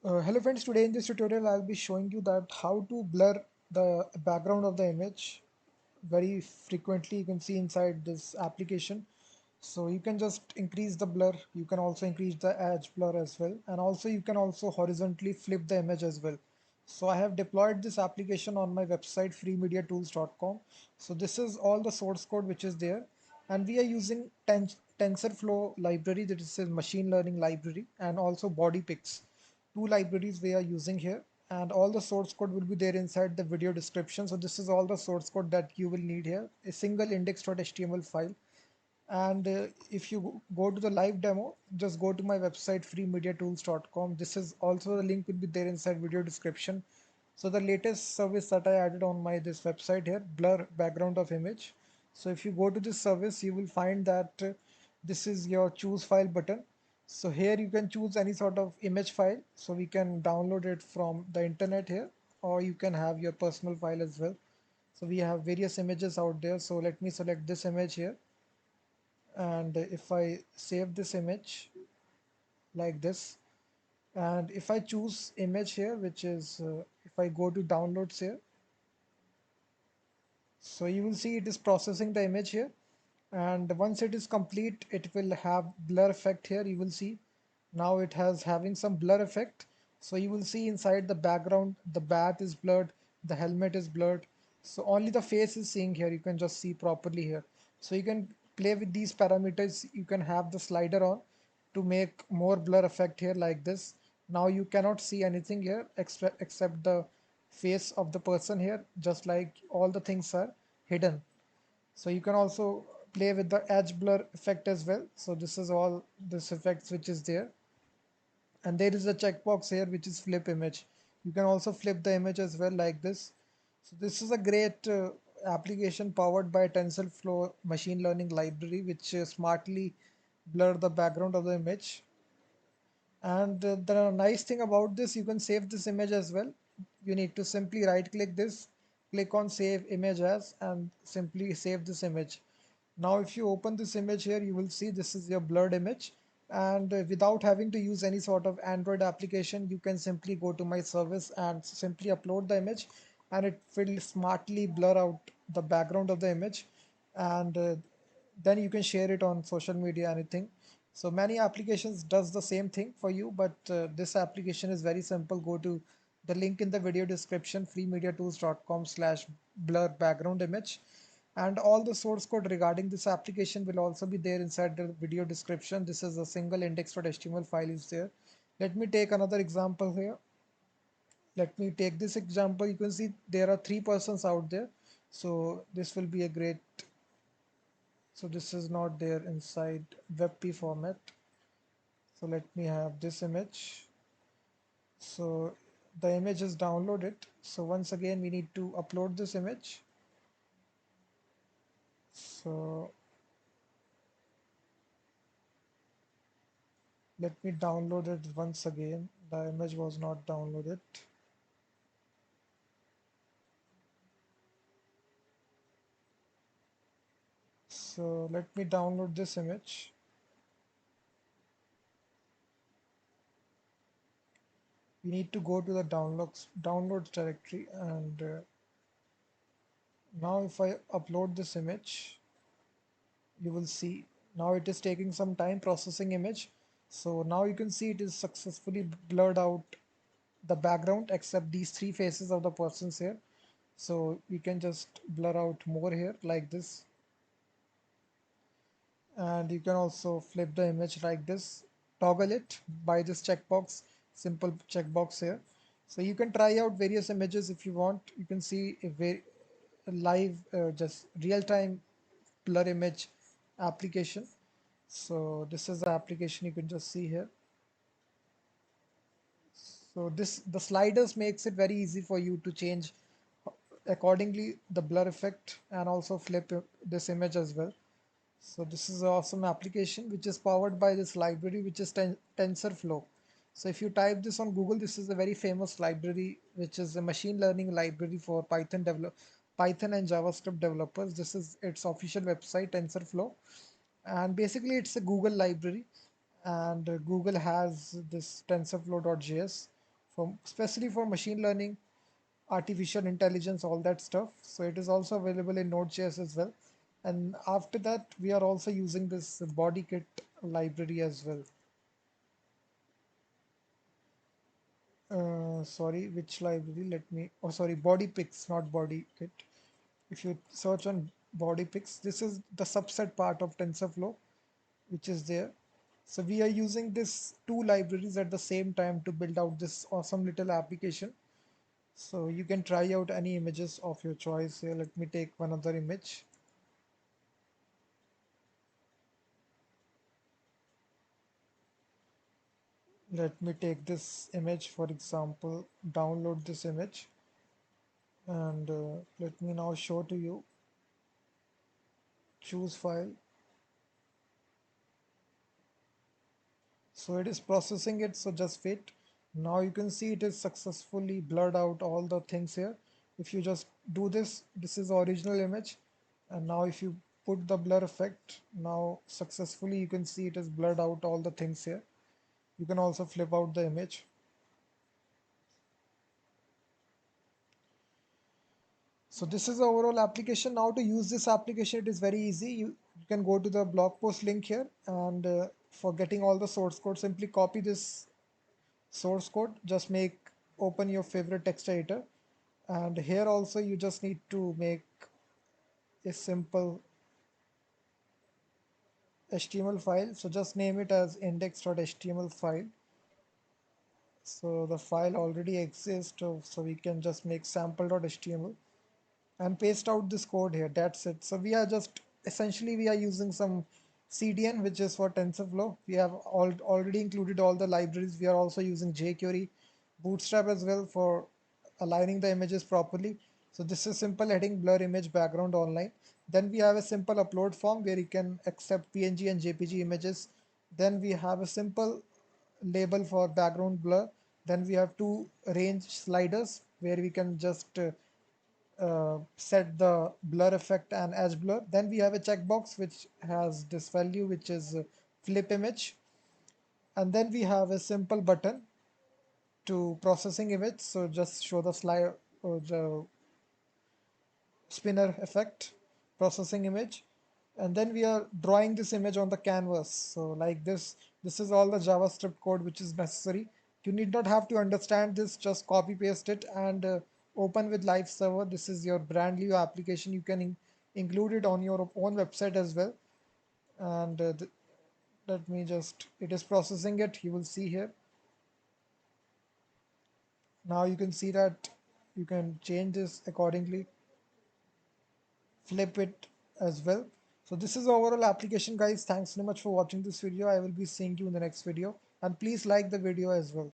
Hello friends, today in this tutorial I'll be showing you that how to blur the background of the image very frequently. You can see inside this application. So you can just increase the blur, you can also increase the edge blur as well, and also you can also horizontally flip the image as well. So I have deployed this application on my website freemediatools.com. So this is all the source code which is there, and we are using TensorFlow library, that is a machine learning library, and also BodyPix, two libraries we are using here, and all the source code will be there inside the video description. So this is all the source code that you will need here, a single index.html file. And if you go to the live demo, just go to my website freemediatools.com. This is also, the link will be there inside video description. So the latest service that I added on my this website here, blur background of image. So if you go to this service, you will find that this is your choose file button. So here you can choose any sort of image file. So we can download it from the internet here, or you can have your personal file as well. So we have various images out there. So let me select this image here, and if I save this image like this, and if I choose image here, which is if I go to downloads here, so you will see it is processing the image here, and once it is complete it will have blur effect here. You will see now it has having some blur effect. So you will see inside the background the bat is blurred, the helmet is blurred, so only the face is seeing here. You can just see properly here. So you can play with these parameters. You can have the slider on to make more blur effect here like this. Now you cannot see anything here except the face of the person here, just like all the things are hidden. So you can also play with the edge blur effect as well. So this is all this effects which is there, and there is a checkbox here which is flip image. You can also flip the image as well like this. So this is a great application powered by TensorFlow machine learning library, which smartly blur the background of the image. And the nice thing about this, you can save this image as well. You need to simply right click this, click on save image as, and simply save this image. Now if you open this image here, you will see this is your blurred image, and without having to use any sort of Android application, you can simply go to my service and simply upload the image, and it will smartly blur out the background of the image, and then you can share it on social media, anything. So many applications does the same thing for you, but this application is very simple. Go to the link in the video description, freemediatools.com/blur background image, and all the source code regarding this application will also be there inside the video description. This is a single index.html file is there. Let me take another example here. Let me take this example. You can see there are three persons out there. So this will be a great, so this is not there inside WebP format. So let me have this image. So the image is downloaded. So once again, we need to upload this image. So let me download it once again. The image was not downloaded. So let me download this image. We need to go to the downloads directory, and now if I upload this image, you will see now it is taking some time processing image. So now you can see it is successfully blurred out the background except these three faces of the persons here. So we can just blur out more here like this, and you can also flip the image like this, toggle it by this checkbox, simple checkbox here. So you can try out various images if you want. You can see a live just real-time blur image application. So this is the application you can just see here. So this the sliders makes it very easy for you to change accordingly the blur effect, and also flip this image as well. So this is an awesome application which is powered by this library, which is TensorFlow. So if you type this on Google, this is a very famous library which is a machine learning library for Python and JavaScript developers. This is its official website, TensorFlow, and basically it's a Google library, and Google has this TensorFlow.js. for especially for machine learning, artificial intelligence, all that stuff. So it is also available in Node.js as well. And after that, we are also using this BodyKit library as well. Sorry, which library? Let me. Oh, sorry, BodyPix, not BodyKit. If you search on BodyPix, this is the subset part of TensorFlow, which is there. So we are using this two libraries at the same time to build out this awesome little application. So you can try out any images of your choice here. Let me take one other image. Let me take this image, for example, download this image, and let me now show to you, choose file. So it is processing it, so just wait. Now you can see it is successfully blurred out all the things here. If you just do this, this is the original image. And now if you put the blur effect, now successfully you can see it is blurred out all the things here. You can also flip out the image. So this is the overall application. Now to use this application, it is very easy. You can go to the blog post link here, and for getting all the source code, simply copy this source code. Just open your favorite text editor, and here also you just need to make a simple HTML file. So just name it as index.html file. So the file already exists, so we can just make sample.html and paste out this code here. That's it. So we are just essentially we are using some CDN, which is for TensorFlow. We have already included all the libraries. We are also using jQuery, Bootstrap as well for aligning the images properly. So this is simple heading blur image background online. Then we have a simple upload form where you can accept PNG and JPG images. Then we have a simple label for background blur. Then we have two range sliders where we can just set the blur effect and edge blur. Then we have a checkbox which has this value, which is flip image. And then we have a simple button to processing image. So just show the slide or the spinner effect, processing image. And then we are drawing this image on the canvas. So like this is all the JavaScript code which is necessary. You need not have to understand this, just copy paste it and open with live server. This is your brand new application. You can include it on your own website as well. And let me just, it is processing it. You will see here. Now you can see that you can change this accordingly, flip it as well. So this is the overall application, guys. Thanks so much for watching this video. I will be seeing you in the next video, and please like the video as well.